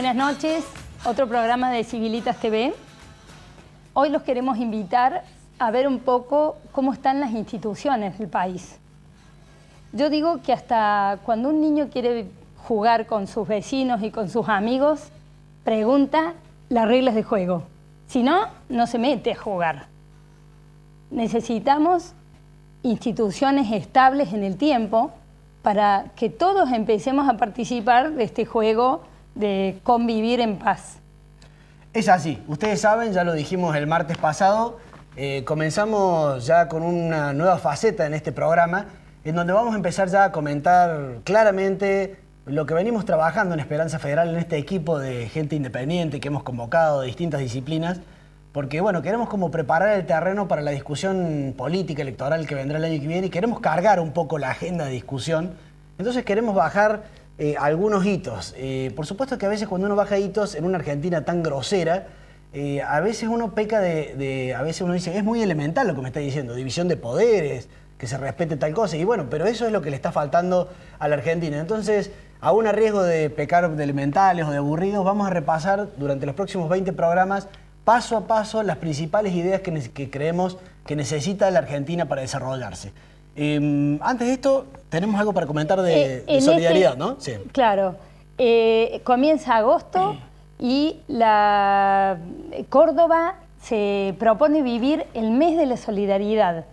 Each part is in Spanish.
Buenas noches, otro programa de Civilitas TV. Hoy los queremos invitar a ver un poco cómo están las instituciones del país. Yo digo que hasta cuando un niño quiere jugar con sus vecinos y con sus amigos, pregunta las reglas de juego. Si no, no se mete a jugar. Necesitamos instituciones estables en el tiempo para que todos empecemos a participar de este juego de convivir en paz. Es así, ustedes saben, ya lo dijimos el martes pasado, comenzamos ya con una nueva faceta en este programa, en donde vamos a empezar ya a comentar claramente lo que venimos trabajando en Esperanza Federal, en este equipo de gente independiente que hemos convocado de distintas disciplinas, porque bueno, queremos como preparar el terreno para la discusión política electoral que vendrá el año que viene y queremos cargar un poco la agenda de discusión. Entonces queremos bajar algunos hitos. Por supuesto que a veces cuando uno baja hitos en una Argentina tan grosera, a veces uno peca a veces uno dice, es muy elemental lo que me está diciendo, división de poderes, que se respete tal cosa, y bueno, pero eso es lo que le está faltando a la Argentina. Entonces, aún a riesgo de pecar de elementales o de aburridos, vamos a repasar durante los próximos 20 programas, paso a paso, las principales ideas que creemos que necesita la Argentina para desarrollarse. Antes de esto, tenemos algo para comentar de solidaridad, ¿no? Sí. Claro. Comienza agosto y Córdoba se propone vivir el mes de la solidaridad.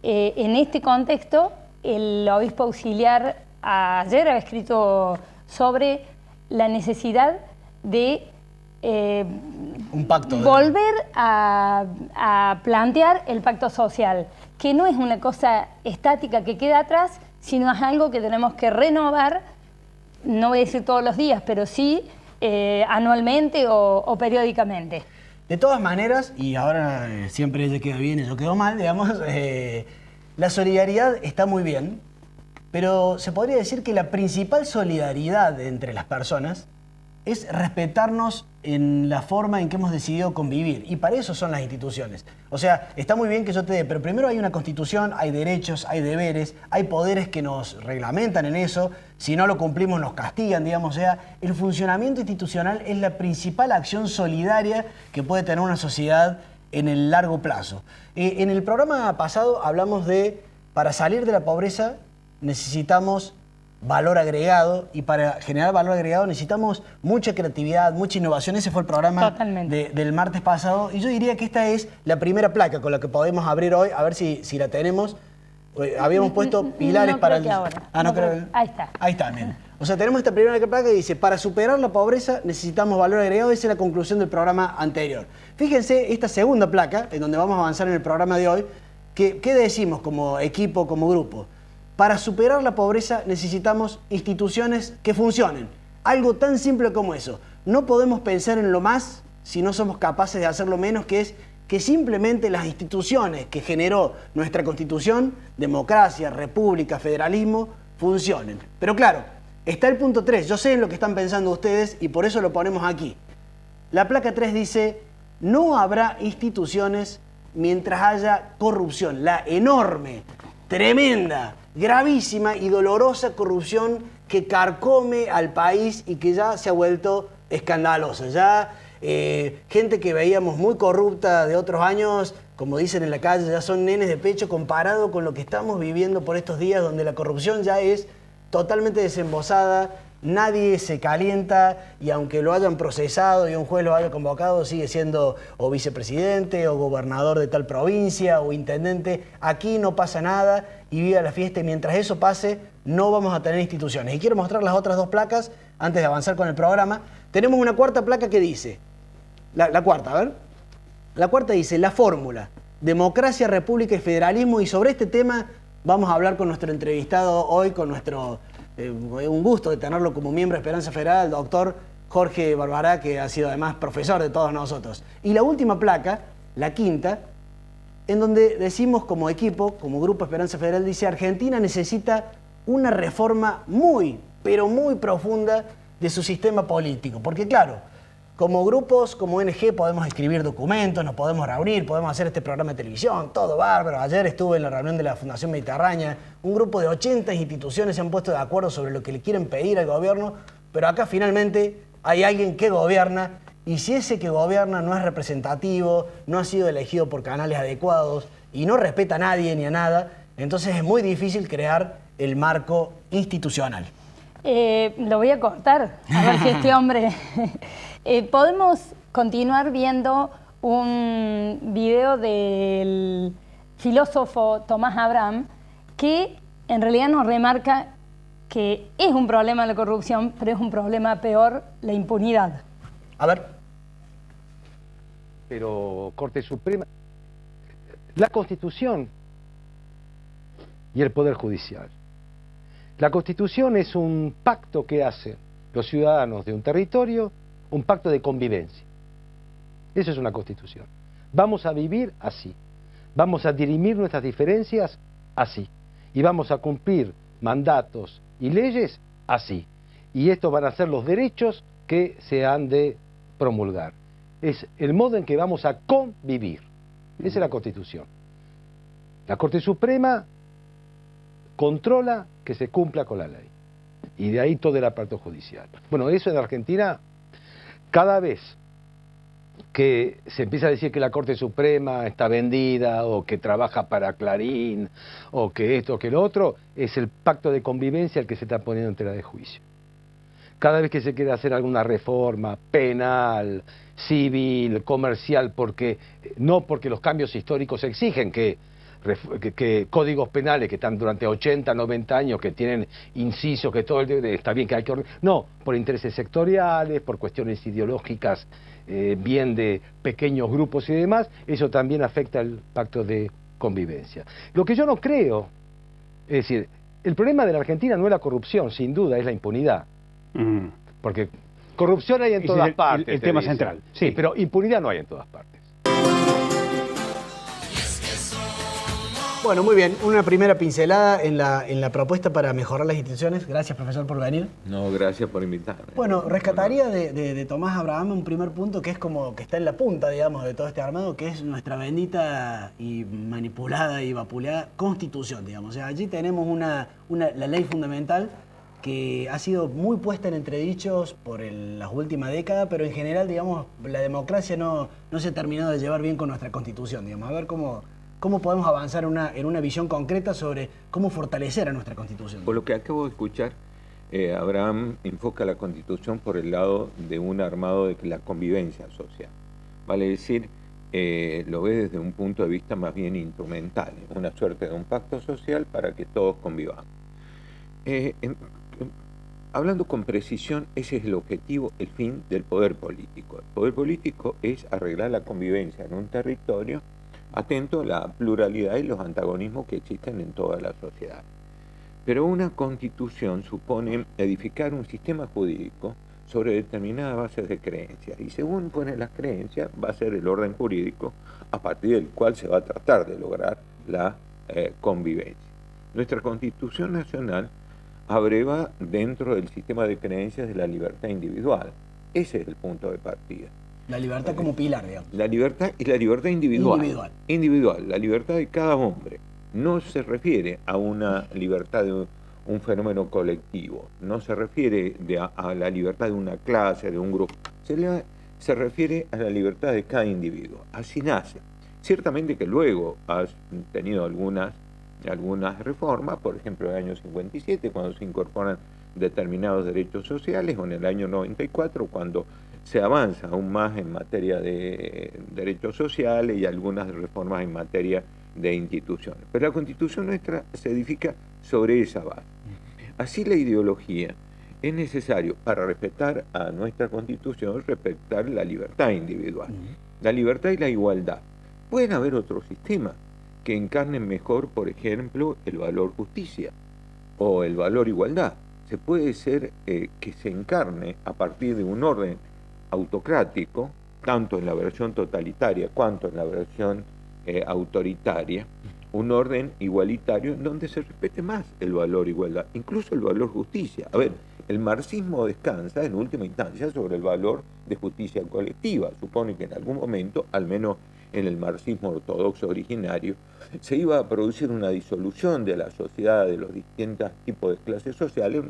En este contexto, el obispo auxiliar ayer había escrito sobre la necesidad de un pacto volver a plantear el pacto social, que no es una cosa estática que queda atrás, sino es algo que tenemos que renovar, no voy a decir todos los días, pero sí anualmente o periódicamente. De todas maneras, y ahora siempre ella queda bien y yo quedo mal, digamos, la solidaridad está muy bien, pero se podría decir que la principal solidaridad entre las personas es respetarnos en la forma en que hemos decidido convivir. Y para eso son las instituciones. O sea, está muy bien que yo te dé, pero primero hay una constitución, hay derechos, hay deberes, hay poderes que nos reglamentan en eso. Si no lo cumplimos nos castigan, digamos. O sea, el funcionamiento institucional es la principal acción solidaria que puede tener una sociedad en el largo plazo. En el programa pasado hablamos de, para salir de la pobreza necesitamos valor agregado, y para generar valor agregado necesitamos mucha creatividad, mucha innovación. Ese fue el programa del martes pasado, y yo diría que esta es la primera placa con la que podemos abrir hoy, a ver si la tenemos. Habíamos puesto pilares para el... Ahora. Ahí está. Ahí está, bien. O sea, tenemos esta primera placa que dice, para superar la pobreza necesitamos valor agregado. Esa es la conclusión del programa anterior. Fíjense esta segunda placa, en donde vamos a avanzar en el programa de hoy, ¿qué decimos como equipo, como grupo? Para superar la pobreza necesitamos instituciones que funcionen. Algo tan simple como eso. No podemos pensar en lo más si no somos capaces de hacer lo menos, que es que simplemente las instituciones que generó nuestra Constitución, democracia, república, federalismo, funcionen. Pero claro, está el punto 3. Yo sé en lo que están pensando ustedes y por eso lo ponemos aquí. La placa 3 dice, no habrá instituciones mientras haya corrupción. La enorme, tremenda, gravísima y dolorosa corrupción que carcome al país y que ya se ha vuelto escandalosa. Ya gente que veíamos muy corrupta de otros años, como dicen en la calle, ya son nenes de pecho comparado con lo que estamos viviendo por estos días, donde la corrupción ya es totalmente desembosada, nadie se calienta, y aunque lo hayan procesado y un juez lo haya convocado, sigue siendo o vicepresidente o gobernador de tal provincia o intendente. Aquí no pasa nada y viva la fiesta, y mientras eso pase no vamos a tener instituciones. Y quiero mostrar las otras dos placas antes de avanzar con el programa. Tenemos una cuarta placa que dice, la cuarta, a ver. La cuarta dice, la fórmula, democracia, república y federalismo, y sobre este tema vamos a hablar con nuestro entrevistado hoy, con nuestro... un gusto de tenerlo como miembro de Esperanza Federal, el doctor Jorge Barbará, que ha sido además profesor de todos nosotros. Y la última placa, la quinta, en donde decimos como equipo, como Grupo Esperanza Federal, dice, Argentina necesita una reforma muy, pero muy profunda de su sistema político. Porque claro, como grupos, como ONG, podemos escribir documentos, nos podemos reunir, podemos hacer este programa de televisión, todo bárbaro. Ayer estuve en la reunión de la Fundación Mediterránea, un grupo de 80 instituciones se han puesto de acuerdo sobre lo que le quieren pedir al gobierno, pero acá finalmente hay alguien que gobierna, y si ese que gobierna no es representativo, no ha sido elegido por canales adecuados y no respeta a nadie ni a nada, entonces es muy difícil crear el marco institucional. Lo voy a cortar, a ver si este hombre... podemos continuar viendo un video del filósofo Tomás Abraham que en realidad nos remarca que es un problema la corrupción, pero es un problema peor la impunidad. A ver. Pero Corte Suprema, la Constitución y el Poder Judicial. La Constitución es un pacto que hacen los ciudadanos de un territorio, un pacto de convivencia. Eso es una Constitución. Vamos a vivir así. Vamos a dirimir nuestras diferencias así. Y vamos a cumplir mandatos y leyes así. Y estos van a ser los derechos que se han de promulgar. Es el modo en que vamos a convivir. Esa es la Constitución. La Corte Suprema controla que se cumpla con la ley. Y de ahí todo el aparato judicial. Bueno, eso en Argentina, cada vez que se empieza a decir que la Corte Suprema está vendida, o que trabaja para Clarín, o que esto o que lo otro, es el pacto de convivencia el que se está poniendo en tela de juicio. Cada vez que se quiere hacer alguna reforma penal, civil, comercial, no porque los cambios históricos exigen que códigos penales que están durante 80, 90 años, que tienen incisos, que todo está bien, que hay que ordenar. No, por intereses sectoriales, por cuestiones ideológicas, bien de pequeños grupos y demás, eso también afecta el pacto de convivencia. Lo que yo no creo, es decir, el problema de la Argentina no es la corrupción, sin duda, es la impunidad. Porque corrupción hay en todas partes. El tema central. Sí, pero impunidad no hay en todas partes. Bueno, muy bien. Una primera pincelada en la propuesta para mejorar las instituciones. Gracias, profesor, por venir. No, gracias por invitarme. Bueno, rescataría de Tomás Abraham un primer punto que es como que está en la punta, digamos, de todo este armado, que es nuestra bendita y manipulada y vapuleada Constitución, digamos. O sea, allí tenemos la ley fundamental que ha sido muy puesta en entredichos por las últimas décadas, pero en general, digamos, la democracia no se ha terminado de llevar bien con nuestra Constitución, digamos. A ver cómo podemos avanzar en una visión concreta sobre cómo fortalecer a nuestra Constitución. Por lo que acabo de escuchar, Abraham enfoca la Constitución por el lado de un armado de la convivencia social. Vale decir, lo ve desde un punto de vista más bien instrumental, una suerte de un pacto social para que todos convivamos. Hablando con precisión, ese es el objetivo, el fin del poder político. El poder político es arreglar la convivencia en un territorio atento a la pluralidad y los antagonismos que existen en toda la sociedad. Pero una constitución supone edificar un sistema jurídico sobre determinadas bases de creencias, y según pone las creencias va a ser el orden jurídico a partir del cual se va a tratar de lograr la convivencia. Nuestra Constitución Nacional abreva dentro del sistema de creencias de la libertad individual. Ese es el punto de partida. La libertad como pilar, digamos. La libertad y la libertad individual. Individual, la libertad de cada hombre. No se refiere a una libertad de un fenómeno colectivo, no se refiere a la libertad de una clase, de un grupo. Se refiere a la libertad de cada individuo. Así nace. Ciertamente que luego has tenido algunas reformas, por ejemplo en el año 57, cuando se incorporan determinados derechos sociales, o en el año 94, cuando se avanza aún más en materia de derechos sociales y algunas reformas en materia de instituciones. Pero la Constitución nuestra se edifica sobre esa base. Así la ideología es necesario, para respetar a nuestra Constitución, respetar la libertad individual, la libertad y la igualdad. Pueden haber otros sistemas que encarnen mejor, por ejemplo, el valor justicia o el valor igualdad. Se puede ser que se encarne a partir de un orden autocrático, tanto en la versión totalitaria cuanto en la versión autoritaria, un orden igualitario en donde se respete más el valor igualdad, incluso el valor justicia. A ver, el marxismo descansa en última instancia sobre el valor de justicia colectiva. Supone que en algún momento, al menos en el marxismo ortodoxo originario, se iba a producir una disolución de la sociedad, de los distintos tipos de clases sociales.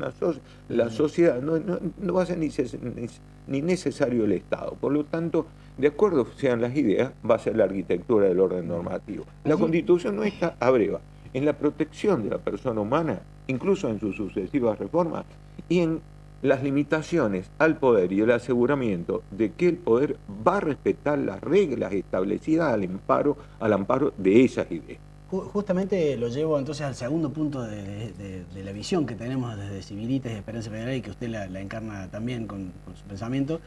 La sociedad no va a ser ni necesario el Estado. Por lo tanto, de acuerdo sean las ideas, va a ser la arquitectura del orden normativo. La Constitución nuestra abreva en la protección de la persona humana, incluso en sus sucesivas reformas, y en las limitaciones al poder y el aseguramiento de que el poder va a respetar las reglas establecidas al amparo de esas ideas. Justamente lo llevo entonces al segundo punto de la visión que tenemos desde Civilitas y Esperanza Federal, y que usted la encarna también con su pensamiento.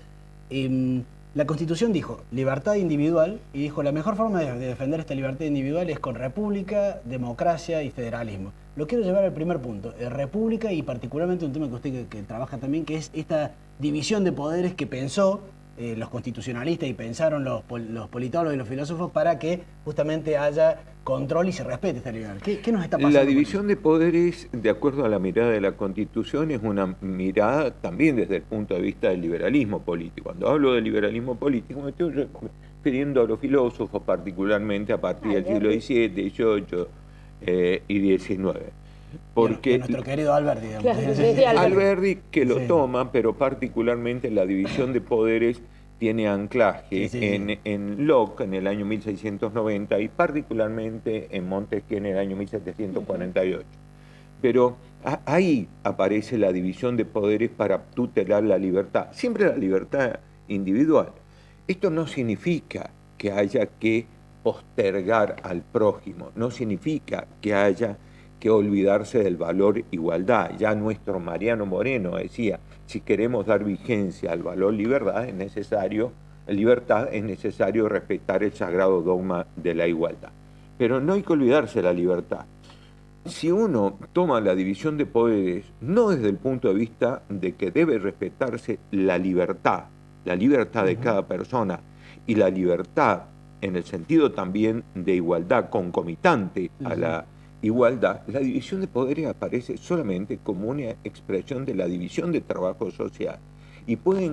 La Constitución dijo libertad individual, y dijo la mejor forma de defender esta libertad individual es con república, democracia y federalismo. Lo quiero llevar al primer punto, república, y particularmente un tema que usted que trabaja también, que es esta división de poderes que pensó los constitucionalistas y pensaron los politólogos y los filósofos para que justamente haya control y se respete esta libertad. ¿Qué nos está pasando? La división de poderes, de acuerdo a la mirada de la Constitución, es una mirada también desde el punto de vista del liberalismo político. Cuando hablo del liberalismo político me estoy refiriendo a los filósofos, particularmente a partir del siglo XVII, XVIII y XIX. Porque nuestro querido Alberti, digamos. Alberti que lo toma, pero particularmente la división de poderes tiene anclaje en Locke en el año 1690 y particularmente en Montesquieu en el año 1748. Pero ahí aparece la división de poderes para tutelar la libertad, siempre la libertad individual. Esto no significa que haya que postergar al prójimo, no significa que haya que olvidarse del valor igualdad. Ya nuestro Mariano Moreno decía, si queremos dar vigencia al valor libertad es necesario respetar el sagrado dogma de la igualdad. Pero no hay que olvidarse de la libertad. Si uno toma la división de poderes, no desde el punto de vista de que debe respetarse la libertad de cada persona, y la libertad en el sentido también de igualdad concomitante a la igualdad, la división de poderes aparece solamente como una expresión de la división de trabajo social y puede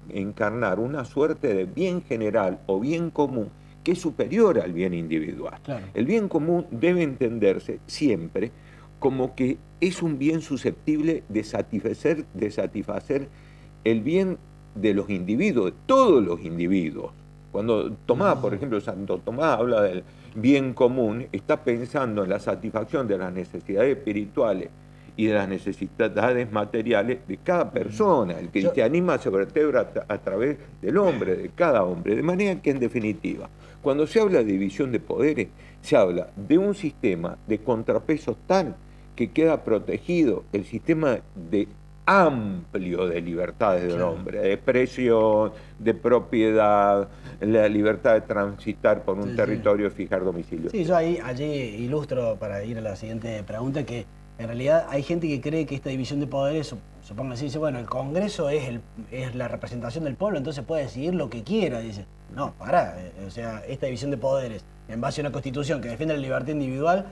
encarnar una suerte de bien general o bien común que es superior al bien individual. Claro. El bien común debe entenderse siempre como que es un bien susceptible de satisfacer el bien de los individuos, de todos los individuos. Cuando Tomás, por ejemplo, Santo Tomás habla del bien común, está pensando en la satisfacción de las necesidades espirituales y de las necesidades materiales de cada persona. El cristianismo se vertebra a través del hombre, de cada hombre. De manera que, en definitiva, cuando se habla de división de poderes, se habla de un sistema de contrapesos tal que queda protegido el sistema amplio de libertades del hombre, de expresión, de propiedad, la libertad de transitar por un territorio y fijar domicilio. Sí, yo allí ilustro, para ir a la siguiente pregunta, que en realidad hay gente que cree que esta división de poderes, supongo así, dice, bueno, el Congreso es la representación del pueblo, entonces puede decidir lo que quiera. Dice, no, o sea, esta división de poderes, en base a una Constitución que defiende la libertad individual,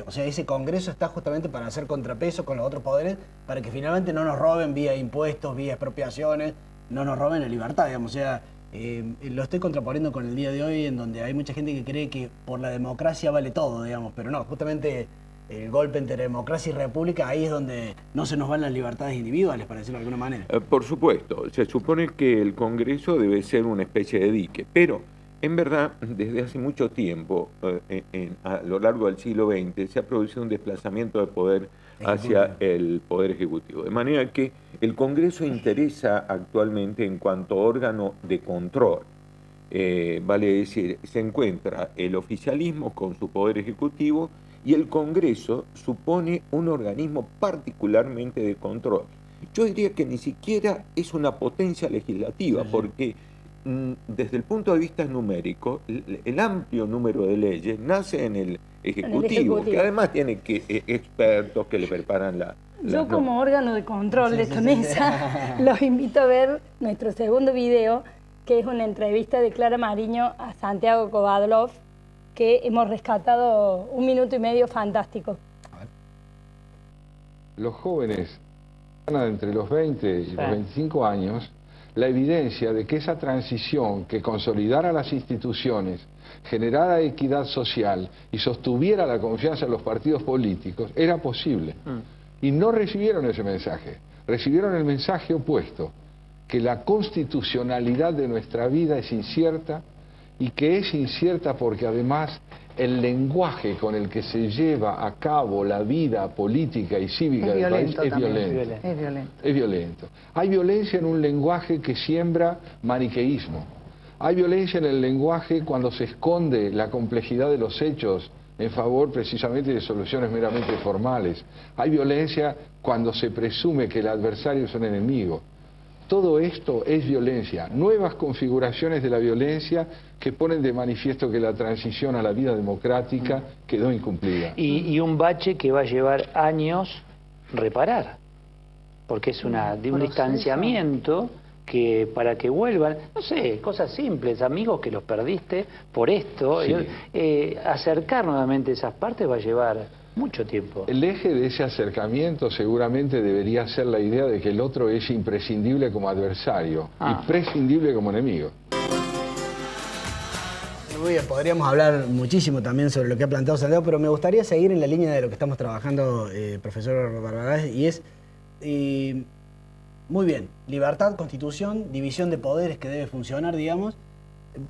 o sea, ese Congreso está justamente para hacer contrapeso con los otros poderes, para que finalmente no nos roben vía impuestos, vía expropiaciones, no nos roben la libertad, digamos. O sea, lo estoy contraponiendo con el día de hoy, en donde hay mucha gente que cree que por la democracia vale todo, digamos, pero no, justamente el golpe entre democracia y república, ahí es donde no se nos van las libertades individuales, para decirlo de alguna manera. Por supuesto, se supone que el Congreso debe ser una especie de dique, pero en verdad, desde hace mucho tiempo, a lo largo del siglo XX, se ha producido un desplazamiento de poder hacia el Poder Ejecutivo. De manera que el Congreso interesa actualmente en cuanto órgano de control. Vale decir, se encuentra el oficialismo con su Poder Ejecutivo y el Congreso supone un organismo particularmente de control. Yo diría que ni siquiera es una potencia legislativa, porque desde el punto de vista numérico, el amplio número de leyes nace en el Ejecutivo, que además tiene expertos que le preparan Yo como órgano de control de esta mesa, los invito a ver nuestro segundo video, que es una entrevista de Clara Mariño a Santiago Kovadlov, que hemos rescatado 1 minuto y medio fantástico. Los jóvenes entre los 20 y los 25 años la evidencia de que esa transición que consolidara las instituciones, generara equidad social y sostuviera la confianza en los partidos políticos, era posible. Y no recibieron ese mensaje, recibieron el mensaje opuesto, que la constitucionalidad de nuestra vida es incierta, y que es incierta porque además el lenguaje con el que se lleva a cabo la vida política y cívica del país es violento. Es violento. Hay violencia en un lenguaje que siembra maniqueísmo. Hay violencia en el lenguaje cuando se esconde la complejidad de los hechos en favor precisamente de soluciones meramente formales. Hay violencia cuando se presume que el adversario es un enemigo. Todo esto es violencia, nuevas configuraciones de la violencia que ponen de manifiesto que la transición a la vida democrática quedó incumplida. Y un bache que va a llevar años reparar, porque es un distanciamiento que para que vuelvan, no sé, cosas simples, amigos que los perdiste por esto, sí. Acercar nuevamente esas partes va a llevar mucho tiempo. El eje de ese acercamiento seguramente debería ser la idea de que el otro es imprescindible como adversario y prescindible como enemigo. Muy bien, podríamos hablar muchísimo también sobre lo que ha planteado Santiago, pero me gustaría seguir en la línea de lo que estamos trabajando, profesor Barragás, y es, muy bien, libertad, constitución, división de poderes que debe funcionar, digamos,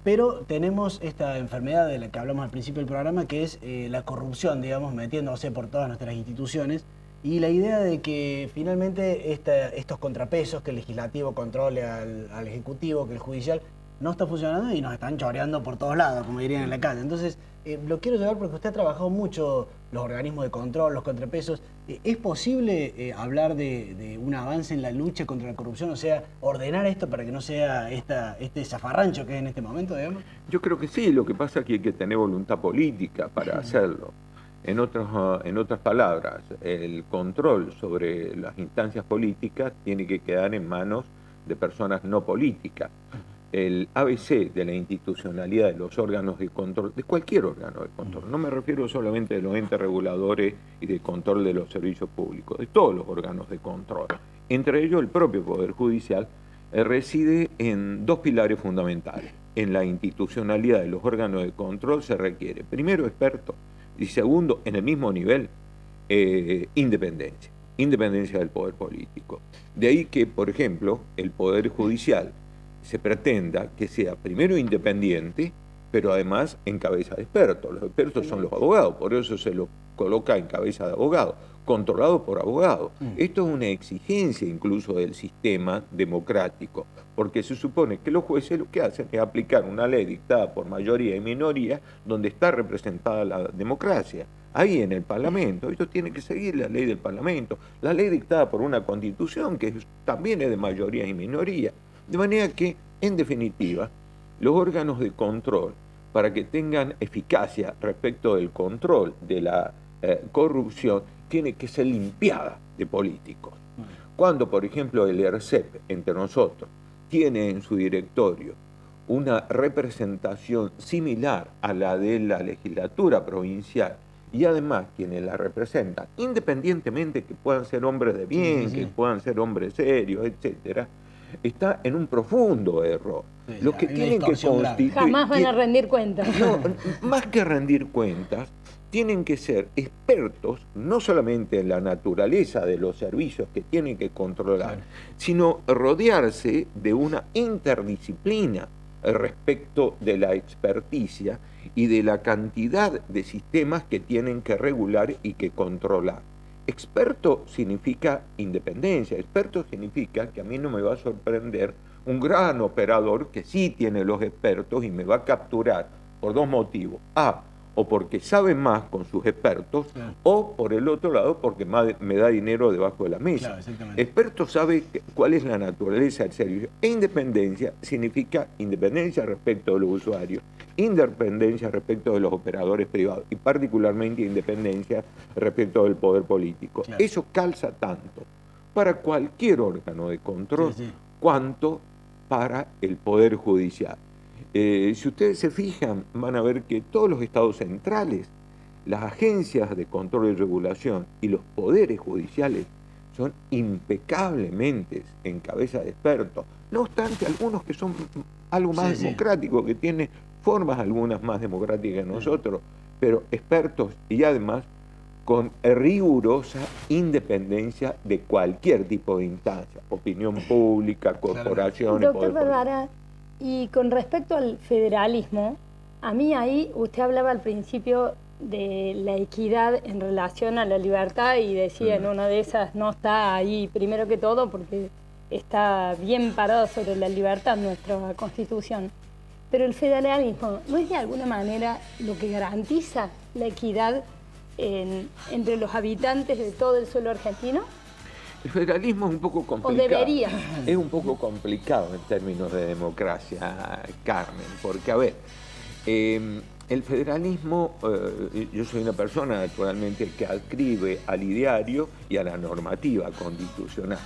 pero tenemos esta enfermedad de la que hablamos al principio del programa, que es la corrupción, digamos, metiéndose por todas nuestras instituciones, y la idea de que finalmente estos contrapesos, que el legislativo controle al ejecutivo, que el judicial, no está funcionando y nos están choreando por todos lados, como dirían en la calle. Entonces, lo quiero llevar porque usted ha trabajado mucho los organismos de control, los contrapesos. ¿Es posible hablar de un avance en la lucha contra la corrupción? O sea, ordenar esto para que no sea este zafarrancho que es en este momento, digamos. Yo creo que sí, lo que pasa es que hay que tener voluntad política para hacerlo. En otras palabras, el control sobre las instancias políticas tiene que quedar en manos de personas no políticas. El ABC de la institucionalidad de los órganos de control, de cualquier órgano de control, no me refiero solamente de los entes reguladores y de control de los servicios públicos, de todos los órganos de control, entre ellos el propio Poder Judicial, reside en dos pilares fundamentales. En la institucionalidad de los órganos de control se requiere, primero, expertos, y segundo, en el mismo nivel, independencia del poder político. De ahí que, por ejemplo, el Poder Judicial se pretenda que sea primero independiente, pero además en cabeza de expertos. Los expertos son los abogados, por eso se lo coloca en cabeza de abogados, controlado por abogados. Esto es una exigencia incluso del sistema democrático, porque se supone que los jueces lo que hacen es aplicar una ley dictada por mayoría y minoría donde está representada la democracia. Ahí en el Parlamento, ellos tienen que seguir la ley del Parlamento, la ley dictada por una constitución que también es de mayoría y minoría. De manera que, en definitiva, los órganos de control, para que tengan eficacia respecto del control de la corrupción, tiene que ser limpiada de políticos. Cuando, por ejemplo, el ERCEP, entre nosotros, tiene en su directorio una representación similar a la de la legislatura provincial, y además quienes la representan, independientemente que puedan ser hombres de bien, que puedan ser hombres serios, etcétera, está en un profundo error. Lo que tienen que constituir... Jamás van a rendir cuentas. No, más que rendir cuentas, tienen que ser expertos no solamente en la naturaleza de los servicios que tienen que controlar, sino rodearse de una interdisciplina respecto de la experticia y de la cantidad de sistemas que tienen que regular y que controlar. Experto significa independencia, experto significa que a mí no me va a sorprender un gran operador que sí tiene los expertos y me va a capturar por dos motivos. O porque sabe más con sus expertos, o por el otro lado porque me da dinero debajo de la mesa. Experto sabe cuál es la naturaleza del servicio. E independencia significa independencia respecto de los usuarios, independencia respecto de los operadores privados y particularmente independencia respecto del poder político. Eso calza tanto para cualquier órgano de control cuanto para el Poder Judicial. Si ustedes se fijan, van a ver que todos los estados centrales, las agencias de control y regulación y los poderes judiciales son impecablemente en cabeza de expertos. No obstante, algunos que son algo más democráticos, que tienen formas algunas más democráticas que nosotros, pero expertos y además con rigurosa independencia de cualquier tipo de instancia, opinión pública, corporaciones. Doctor Barbara, y con respecto al federalismo, a mí ahí usted hablaba al principio de la equidad en relación a la libertad y decía en una de esas no está ahí primero que todo porque está bien parado sobre la libertad nuestra Constitución. Pero el federalismo no es de alguna manera lo que garantiza la equidad entre los habitantes de todo el suelo argentino. El federalismo es un poco complicado. ¿O debería? Es un poco complicado en términos de democracia, Carmen, porque a ver, el federalismo, yo soy una persona naturalmente que adscribe al ideario y a la normativa constitucional,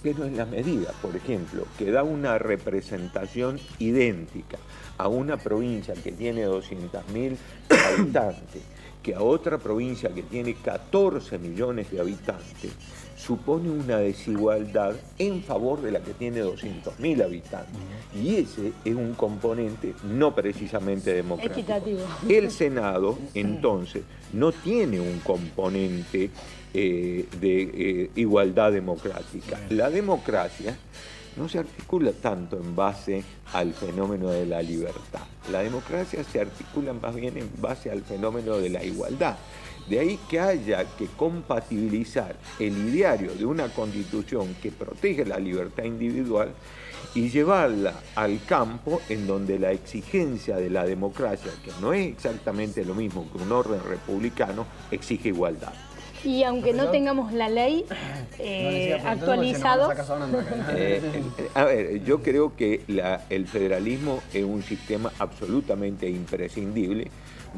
pero en la medida, por ejemplo, que da una representación idéntica a una provincia que tiene 200.000 habitantes, que a otra provincia que tiene 14 millones de habitantes, supone una desigualdad en favor de la que tiene 200.000 habitantes. Y ese es un componente no precisamente democrático. Equitativo. El Senado, entonces, no tiene un componente de igualdad democrática. La democracia no se articula tanto en base al fenómeno de la libertad. La democracia se articula más bien en base al fenómeno de la igualdad. De ahí que haya que compatibilizar el ideario de una constitución que protege la libertad individual y llevarla al campo en donde la exigencia de la democracia, que no es exactamente lo mismo que un orden republicano, exige igualdad. Y aunque no tengamos la ley actualizado... A ver, yo creo que el federalismo es un sistema absolutamente imprescindible,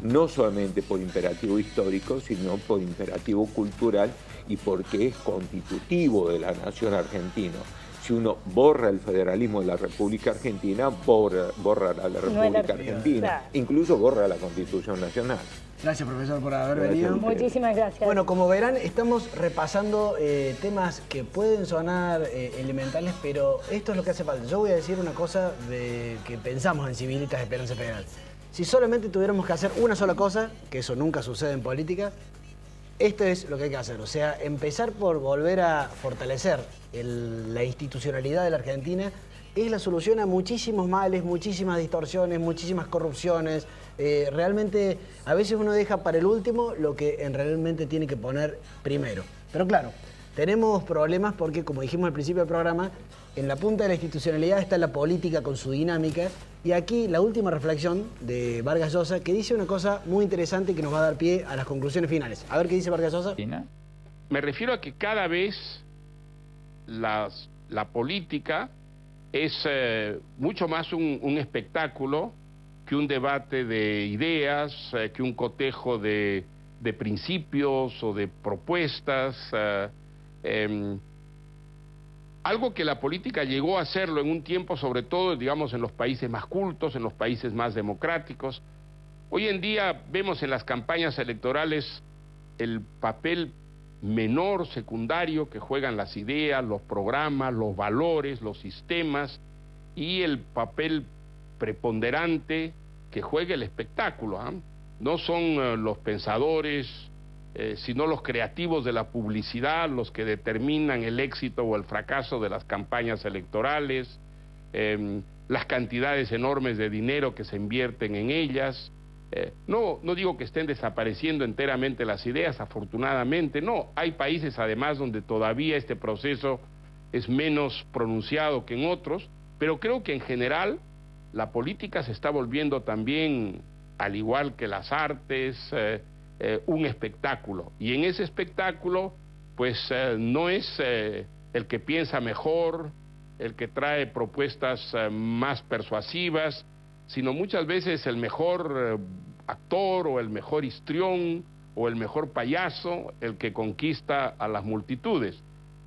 no solamente por imperativo histórico, sino por imperativo cultural y porque es constitutivo de la nación argentina. Si uno borra el federalismo de la República Argentina, borra la República Argentina, claro. Incluso borra la Constitución Nacional. Gracias, profesor, por haber venido. Muchísimas gracias. Bueno, como verán, estamos repasando temas que pueden sonar elementales, pero esto es lo que hace falta. Yo voy a decir una cosa que pensamos en Civilitas de Esperanza Federal. Si solamente tuviéramos que hacer una sola cosa, que eso nunca sucede en política, esto es lo que hay que hacer. O sea, empezar por volver a fortalecer la institucionalidad de la Argentina es la solución a muchísimos males, muchísimas distorsiones, muchísimas corrupciones. Realmente, a veces uno deja para el último lo que realmente tiene que poner primero. Pero claro, tenemos problemas porque, como dijimos al principio del programa, en la punta de la institucionalidad está la política con su dinámica. Y aquí la última reflexión de Vargas Llosa, que dice una cosa muy interesante que nos va a dar pie a las conclusiones finales. A ver qué dice Vargas Llosa. Me refiero a que cada vez la política es mucho más un espectáculo que un debate de ideas, que un cotejo de principios o de propuestas. Algo que la política llegó a hacerlo en un tiempo, sobre todo, digamos, en los países más cultos, en los países más democráticos. Hoy en día vemos en las campañas electorales el papel menor, secundario, que juegan las ideas, los programas, los valores, los sistemas, y el papel preponderante que juega el espectáculo. No son los pensadores, sino los creativos de la publicidad los que determinan el éxito o el fracaso de las campañas electorales, las cantidades enormes de dinero que se invierten en ellas. No digo que estén desapareciendo enteramente las ideas, afortunadamente no. Hay países además donde todavía este proceso es menos pronunciado que en otros, pero creo que en general la política se está volviendo también, al igual que las artes, un espectáculo. Y en ese espectáculo, pues no es el que piensa mejor, el que trae propuestas más persuasivas, sino muchas veces el mejor actor o el mejor histrión o el mejor payaso, el que conquista a las multitudes.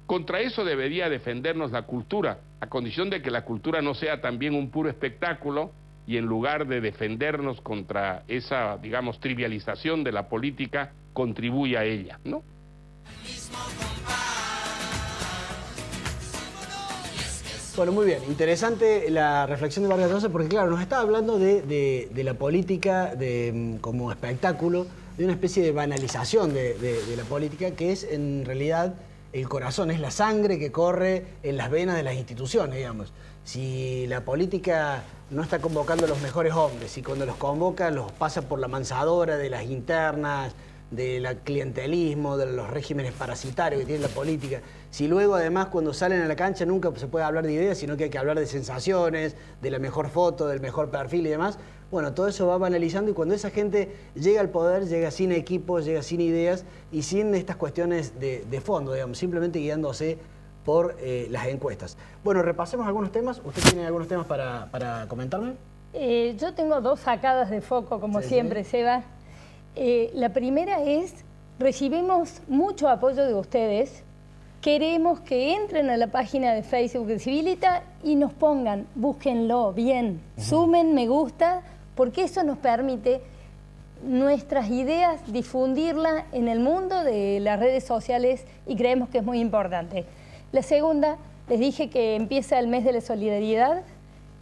Contra eso debería defendernos la cultura, a condición de que la cultura no sea también un puro espectáculo, y en lugar de defendernos contra esa, digamos, trivialización de la política, contribuye a ella, ¿no? Bueno, muy bien. Interesante la reflexión de Vargas Llosa porque, claro, nos está hablando de la política como espectáculo, de una especie de banalización de la política, que es en realidad el corazón, es la sangre que corre en las venas de las instituciones, digamos. Si la política no está convocando a los mejores hombres, y cuando los convoca los pasa por la mansadora de las internas, del clientelismo, de los regímenes parasitarios que tiene la política, si luego además cuando salen a la cancha nunca se puede hablar de ideas, sino que hay que hablar de sensaciones, de la mejor foto, del mejor perfil y demás, bueno, todo eso va banalizando y cuando esa gente llega al poder, llega sin equipos, llega sin ideas y sin estas cuestiones de fondo, digamos, simplemente guiándose por las encuestas. Bueno, repasemos algunos temas. ¿Usted tiene algunos temas para comentarme? Yo tengo 2 sacadas de foco, como siempre, Seba. La primera es, recibimos mucho apoyo de ustedes. Queremos que entren a la página de Facebook de Civilita y nos pongan, búsquenlo bien, sumen me gusta, porque eso nos permite nuestras ideas difundirlas en el mundo de las redes sociales y creemos que es muy importante. La segunda, les dije que empieza el mes de la solidaridad.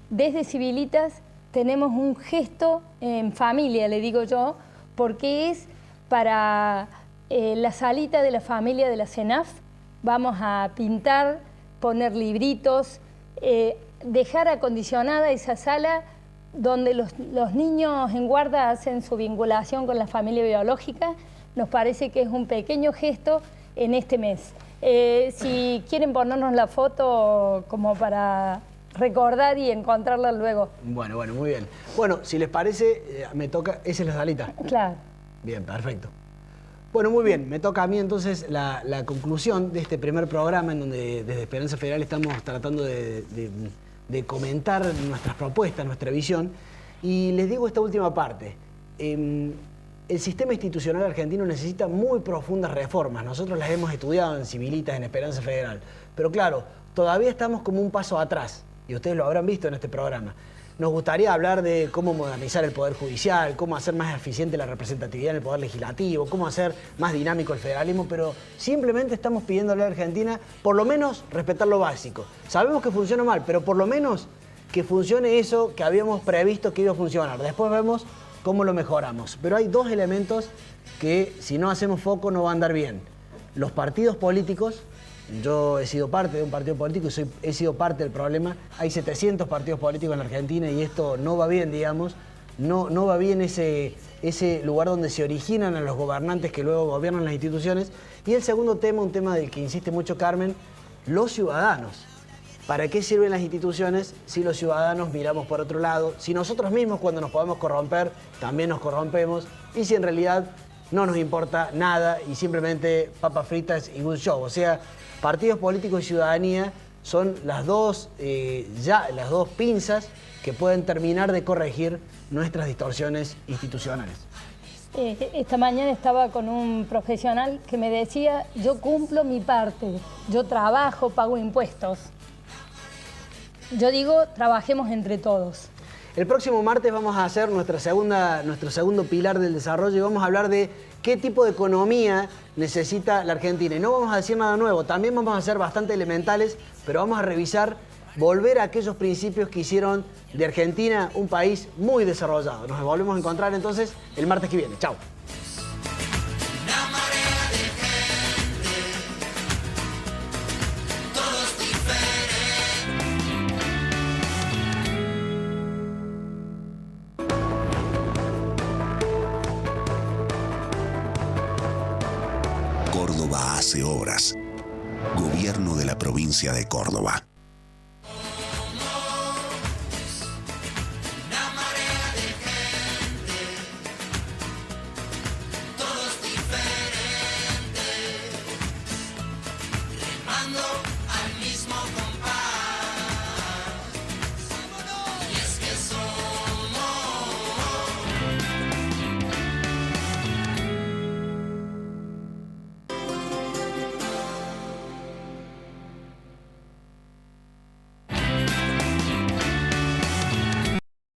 Desde Civilitas tenemos un gesto en familia, le digo yo, porque es para la salita de la familia de la CENAF. Vamos a pintar, poner libritos, dejar acondicionada esa sala donde los niños en guarda hacen su vinculación con la familia biológica. Nos parece que es un pequeño gesto en este mes. Si quieren ponernos la foto como para recordar y encontrarla luego. Bueno, muy bien. Bueno, si les parece, me toca... ¿Esa es la salita? Claro. Bien, perfecto. Bueno, muy bien. Me toca a mí entonces la conclusión de este primer programa en donde desde Esperanza Federal estamos tratando de comentar nuestras propuestas, nuestra visión. Y les digo esta última parte. El sistema institucional argentino necesita muy profundas reformas. Nosotros las hemos estudiado en Civilitas, en Esperanza Federal. Pero claro, todavía estamos como un paso atrás. Y ustedes lo habrán visto en este programa. Nos gustaría hablar de cómo modernizar el Poder Judicial, cómo hacer más eficiente la representatividad en el Poder Legislativo, cómo hacer más dinámico el federalismo, pero simplemente estamos pidiéndole a la Argentina, por lo menos, respetar lo básico. Sabemos que funciona mal, pero por lo menos que funcione eso que habíamos previsto que iba a funcionar. Después vemos cómo lo mejoramos. Pero hay 2 elementos que, si no hacemos foco, no va a andar bien. Los partidos políticos. Yo he sido parte de un partido político y he sido parte del problema. Hay 700 partidos políticos en la Argentina y esto no va bien, digamos. No va bien ese lugar donde se originan a los gobernantes que luego gobiernan las instituciones. Y el segundo tema, un tema del que insiste mucho Carmen, los ciudadanos. ¿Para qué sirven las instituciones si los ciudadanos miramos por otro lado? Si nosotros mismos cuando nos podemos corromper, también nos corrompemos. Y si en realidad no nos importa nada y simplemente papas fritas y good show. O sea, partidos políticos y ciudadanía son las dos pinzas que pueden terminar de corregir nuestras distorsiones institucionales. Esta mañana estaba con un profesional que me decía, yo cumplo mi parte, yo trabajo, pago impuestos. Yo digo, trabajemos entre todos. El próximo martes vamos a hacer nuestro segundo pilar del desarrollo y vamos a hablar de qué tipo de economía necesita la Argentina. Y no vamos a decir nada nuevo, también vamos a ser bastante elementales, pero vamos a revisar, volver a aquellos principios que hicieron de Argentina un país muy desarrollado. Nos volvemos a encontrar entonces el martes que viene. Chao. Córdoba hace obras. Gobierno de la provincia de Córdoba.